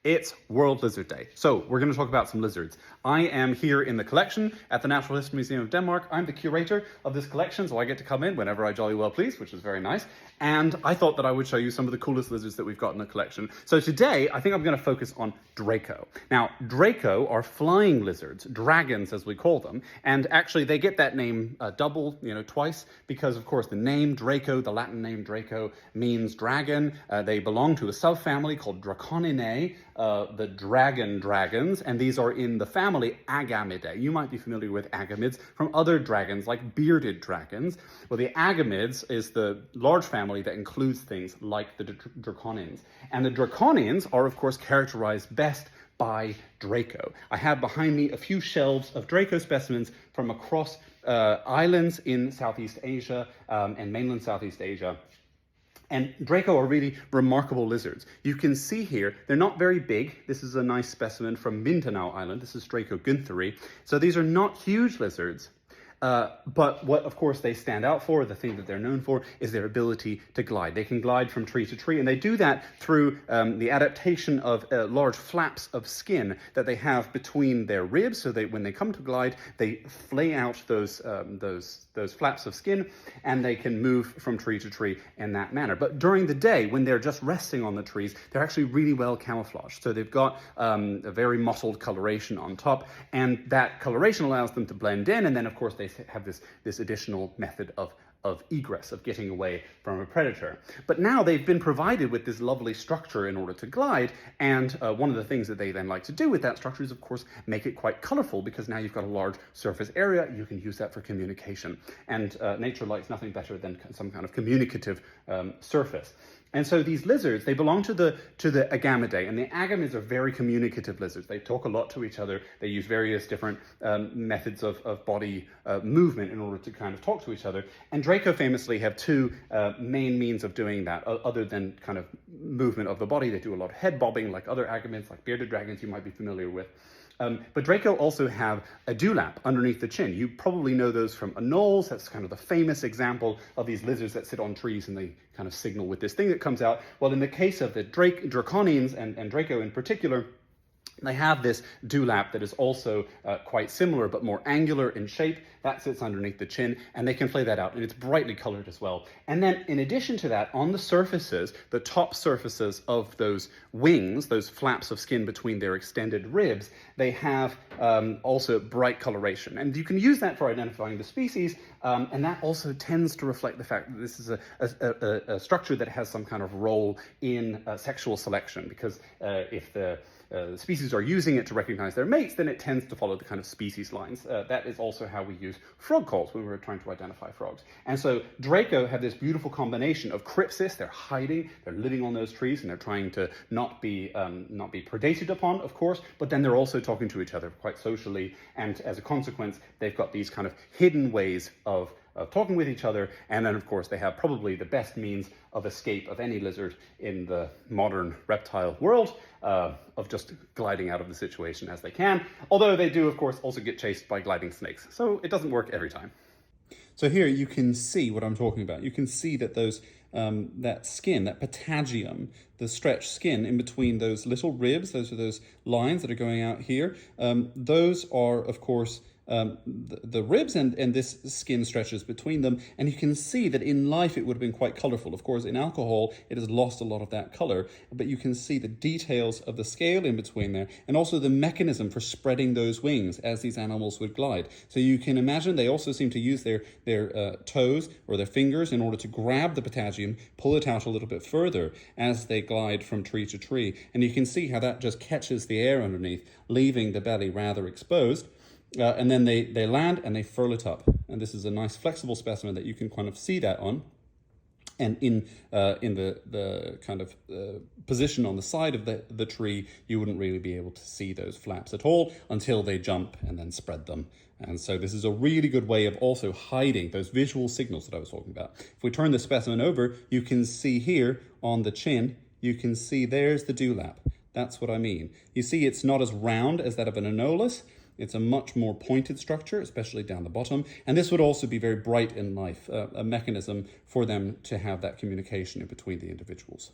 It's World Lizard Day. So we're going to talk about some lizards. I am here in the collection at the Natural History Museum of Denmark. I'm the curator of this collection, so I get to come in whenever I jolly well please, which is very nice. And I thought that I would show you some of the coolest lizards that we've got in the collection. So today, I think I'm going to focus on Draco. Now, Draco are flying lizards, dragons as we call them, and actually they get that name double, twice, because of course the name Draco, the Latin name Draco, means dragon. They belong to a subfamily called Draconinae, the dragon dragons, and these are in the family Agamidae. You might be familiar with agamids from other dragons like bearded dragons. Well, the agamids is the large family that includes things like the Draconines. And the Draconines are, of course, characterized best by Draco. I have behind me a few shelves of Draco specimens from across islands in Southeast Asia and mainland Southeast Asia. And Draco are really remarkable lizards. You can see here, they're not very big. This is a nice specimen from Mindanao Island. This is Draco güntheri. So these are not huge lizards. But what, of course, they stand out for, the thing that they're known for, is their ability to glide. They can glide from tree to tree, and they do that through the adaptation of large flaps of skin that they have between their ribs, so when they come to glide, they flay out those flaps of skin, and they can move from tree to tree in that manner. But during the day, when they're just resting on the trees, they're actually really well camouflaged. So they've got a very mottled coloration on top, and that coloration allows them to blend in, and then, of course, they have this additional method of egress, of getting away from a predator. But now they've been provided with this lovely structure in order to glide, and one of the things that they then like to do with that structure is, of course, make it quite colorful, because now you've got a large surface area, you can use that for communication. And nature likes nothing better than some kind of communicative surface. And so these lizards, they belong to the Agamidae, and the agamids are very communicative lizards. They talk a lot to each other. They use various different methods of body movement in order to kind of talk to each other. And Draco famously have two main means of doing that, other than kind of movement of the body. They do a lot of head bobbing, like other agamids, like bearded dragons you might be familiar with. But Draco also have a dewlap underneath the chin. You probably know those from anoles. That's kind of the famous example of these lizards that sit on trees and they kind of signal with this thing that comes out. Well, in the case of the Draconines and Draco in particular, they have this dewlap that is also quite similar but more angular in shape. That sits underneath the chin, and they can flay that out, and it's brightly colored as well. And then in addition to that, on the surfaces, the top surfaces of those wings, those flaps of skin between their extended ribs, they have also bright coloration. And you can use that for identifying the species, and that also tends to reflect the fact that this is a structure that has some kind of role in sexual selection, because if the species are using it to recognize their mates, then it tends to follow the kind of species lines. That is also how we use frog calls when we're trying to identify frogs. And so Draco have this beautiful combination of crypsis. They're hiding, they're living on those trees, and they're trying to not be predated upon, of course, but then they're also talking to each other quite socially, and as a consequence, they've got these kind of hidden ways of talking with each other, and then of course they have probably the best means of escape of any lizard in the modern reptile world, of just gliding out of the situation as they can, although they do of course also get chased by gliding snakes, so it doesn't work every time. So here you can see what I'm talking about. You can see that those that skin, that patagium, the stretched skin in between those little ribs, those are those lines that are going out here, those are of course the ribs, and this skin stretches between them, and you can see that in life it would have been quite colorful. Of course, in alcohol it has lost a lot of that color, but you can see the details of the scale in between there, and also the mechanism for spreading those wings as these animals would glide. So you can imagine they also seem to use their toes or their fingers in order to grab the patagium, pull it out a little bit further as they glide from tree to tree, and you can see how that just catches the air underneath, leaving the belly rather exposed. And then they land and they furl it up. And this is a nice flexible specimen that you can kind of see that on. And in the kind of position on the side of the tree, you wouldn't really be able to see those flaps at all until they jump and then spread them. And so this is a really good way of also hiding those visual signals that I was talking about. If we turn the specimen over, you can see here on the chin, you can see there's the dewlap. That's what I mean. You see it's not as round as that of an anolis. It's a much more pointed structure, especially down the bottom. And this would also be very bright in life, a mechanism for them to have that communication in between the individuals.